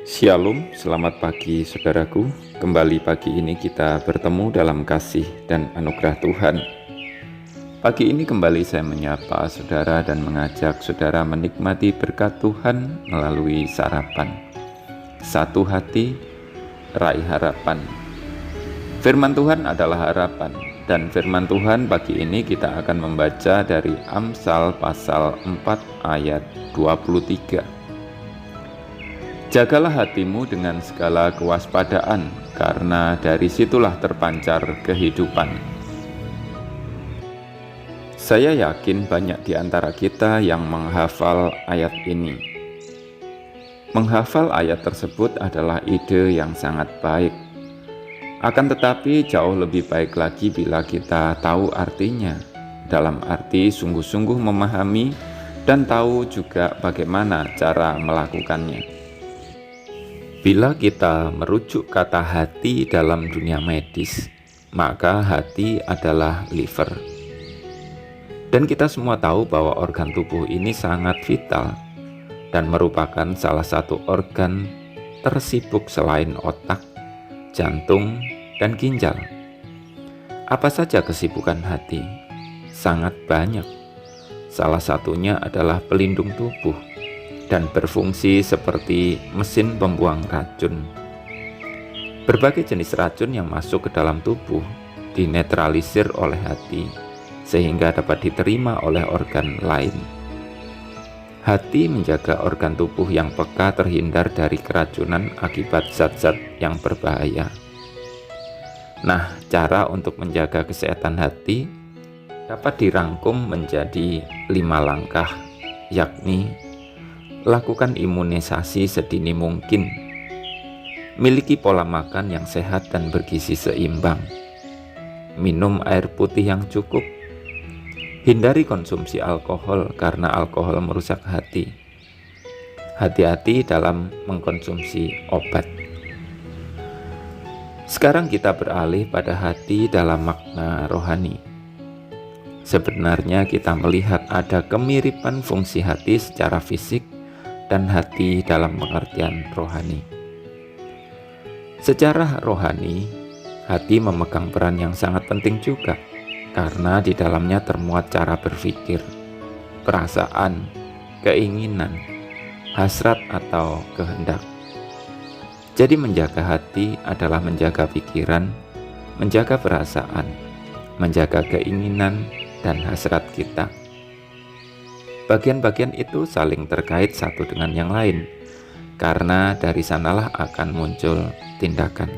Shalom, selamat pagi saudaraku. Kembali pagi ini kita bertemu dalam kasih dan anugerah Tuhan. Pagi ini kembali saya menyapa saudara dan mengajak saudara menikmati berkat Tuhan melalui sarapan. Satu hati, raih harapan. Firman Tuhan adalah harapan, dan firman Tuhan pagi ini kita akan membaca dari Amsal pasal 4 ayat 23. Jagalah hatimu dengan segala kewaspadaan, karena dari situlah terpancar kehidupan. Saya yakin banyak di antara kita yang menghafal ayat ini. Menghafal ayat tersebut adalah ide yang sangat baik. Akan tetapi jauh lebih baik lagi bila kita tahu artinya, dalam arti sungguh-sungguh memahami dan tahu juga bagaimana cara melakukannya. Bila kita merujuk kata hati dalam dunia medis, maka hati adalah liver. Dan kita semua tahu bahwa organ tubuh ini sangat vital dan merupakan salah satu organ tersibuk selain otak, jantung, dan ginjal. Apa saja kesibukan hati? Sangat banyak. Salah satunya adalah pelindung tubuh dan berfungsi seperti mesin pembuang racun. Berbagai jenis racun yang masuk ke dalam tubuh dinetralisir oleh hati sehingga dapat diterima oleh organ lain. Hati menjaga organ tubuh yang peka terhindar dari keracunan akibat zat-zat yang berbahaya. Nah, cara untuk menjaga kesehatan hati dapat dirangkum menjadi 5 langkah, yakni lakukan imunisasi sedini mungkin, miliki pola makan yang sehat dan bergizi seimbang, minum air putih yang cukup, hindari konsumsi alkohol karena alkohol merusak hati, hati-hati dalam mengkonsumsi obat. Sekarang kita beralih pada hati dalam makna rohani. Sebenarnya kita melihat ada kemiripan fungsi hati secara fisik dan hati dalam pengertian rohani. Secara rohani, hati memegang peran yang sangat penting juga, karena di dalamnya termuat cara berpikir, perasaan, keinginan, hasrat atau kehendak. Jadi menjaga hati adalah menjaga pikiran, menjaga perasaan, menjaga keinginan dan hasrat kita. Bagian-bagian itu saling terkait satu dengan yang lain, karena dari sanalah akan muncul tindakan.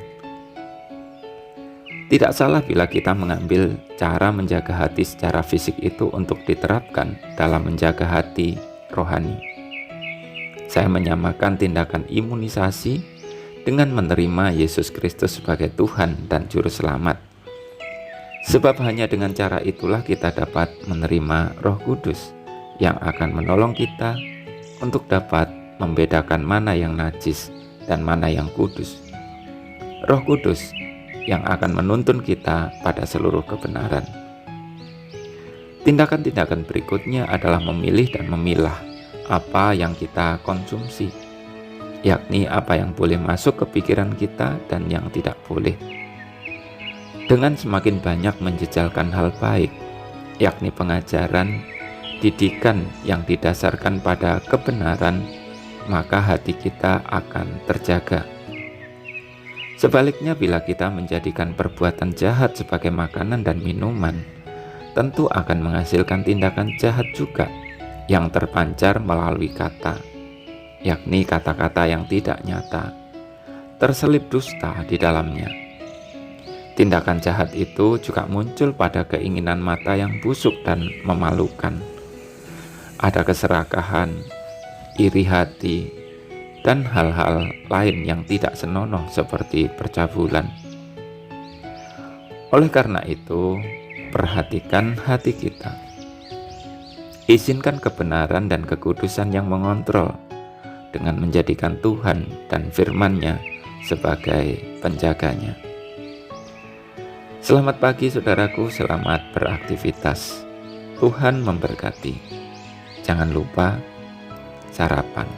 Tidak salah bila kita mengambil cara menjaga hati secara fisik itu untuk diterapkan dalam menjaga hati rohani. Saya menyamakan tindakan imunisasi dengan menerima Yesus Kristus sebagai Tuhan dan Juru Selamat. Sebab hanya dengan cara itulah kita dapat menerima Roh Kudus yang akan menolong kita untuk dapat membedakan mana yang najis dan mana yang kudus. Roh Kudus yang akan menuntun kita pada seluruh kebenaran. Tindakan-tindakan berikutnya adalah memilih dan memilah apa yang kita konsumsi, yakni apa yang boleh masuk ke pikiran kita dan yang tidak boleh. Dengan semakin banyak menjejalkan hal baik, yakni pengajaran, didikan yang didasarkan pada kebenaran, maka hati kita akan terjaga. Sebaliknya, bila kita menjadikan perbuatan jahat sebagai makanan dan minuman, tentu akan menghasilkan tindakan jahat juga yang terpancar melalui kata, yakni kata-kata yang tidak nyata, terselip dusta di dalamnya. Tindakan jahat itu juga muncul pada keinginan mata yang busuk dan memalukan. Ada keserakahan, iri hati, dan hal-hal lain yang tidak senonoh seperti percabulan. Oleh karena itu, perhatikan hati kita. Izinkan kebenaran dan kekudusan yang mengontrol dengan menjadikan Tuhan dan firman-Nya sebagai penjaganya. Selamat pagi saudaraku, selamat beraktivitas. Tuhan memberkati. Jangan lupa sarapan.